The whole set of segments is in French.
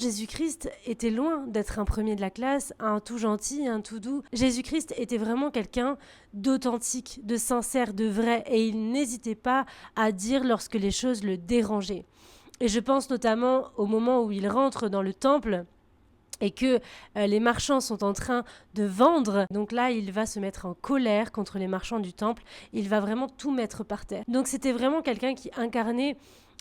Jésus-Christ était loin d'être un premier de la classe, un tout gentil, un tout doux. Jésus-Christ était vraiment quelqu'un d'authentique, de sincère, de vrai, et il n'hésitait pas à dire lorsque les choses le dérangeaient. Et je pense notamment au moment où il rentre dans le temple et que les marchands sont en train de vendre. Donc là, il va se mettre en colère contre les marchands du temple. Il va vraiment tout mettre par terre. Donc c'était vraiment quelqu'un qui incarnait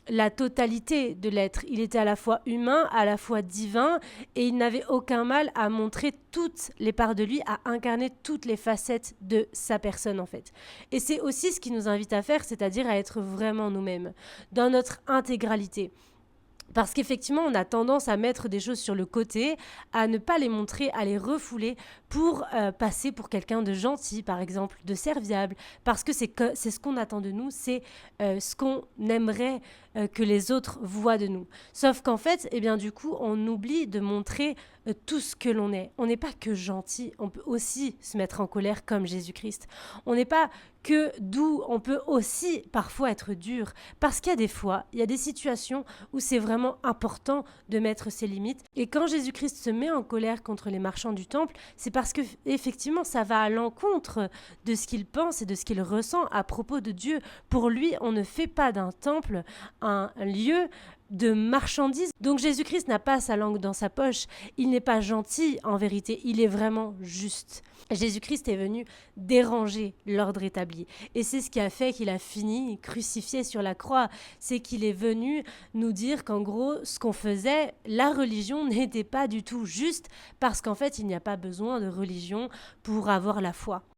la totalité de l'être. Il était à la fois humain, à la fois divin, et il n'avait aucun mal à montrer toutes les parts de lui, à incarner toutes les facettes de sa personne en fait. Et c'est aussi ce qu'il nous invite à faire, c'est-à-dire à être vraiment nous-mêmes, dans notre intégralité. Parce qu'effectivement, on a tendance à mettre des choses sur le côté, à ne pas les montrer, à les refouler pour passer pour quelqu'un de gentil, par exemple, de serviable. Parce que c'est ce qu'on attend de nous, c'est ce qu'on aimerait que les autres voient de nous. Sauf qu'en fait, eh bien, du coup, on oublie de montrer tout ce que l'on est. On n'est pas que gentil, on peut aussi se mettre en colère comme Jésus-Christ. On n'est pas que doux, on peut aussi parfois être dur. Parce qu'il y a des fois, il y a des situations où c'est vraiment important de mettre ses limites. Et quand Jésus-Christ se met en colère contre les marchands du temple, c'est parce que effectivement ça va à l'encontre de ce qu'il pense et de ce qu'il ressent à propos de Dieu. Pour lui, on ne fait pas d'un temple un lieu de marchandises. Donc Jésus-Christ n'a pas sa langue dans sa poche. Il n'est pas gentil en vérité, il est vraiment juste. Jésus-Christ est venu déranger l'ordre établi. Et c'est ce qui a fait qu'il a fini crucifié sur la croix. C'est qu'il est venu nous dire qu'en gros, ce qu'on faisait, la religion n'était pas du tout juste parce qu'en fait, il n'y a pas besoin de religion pour avoir la foi.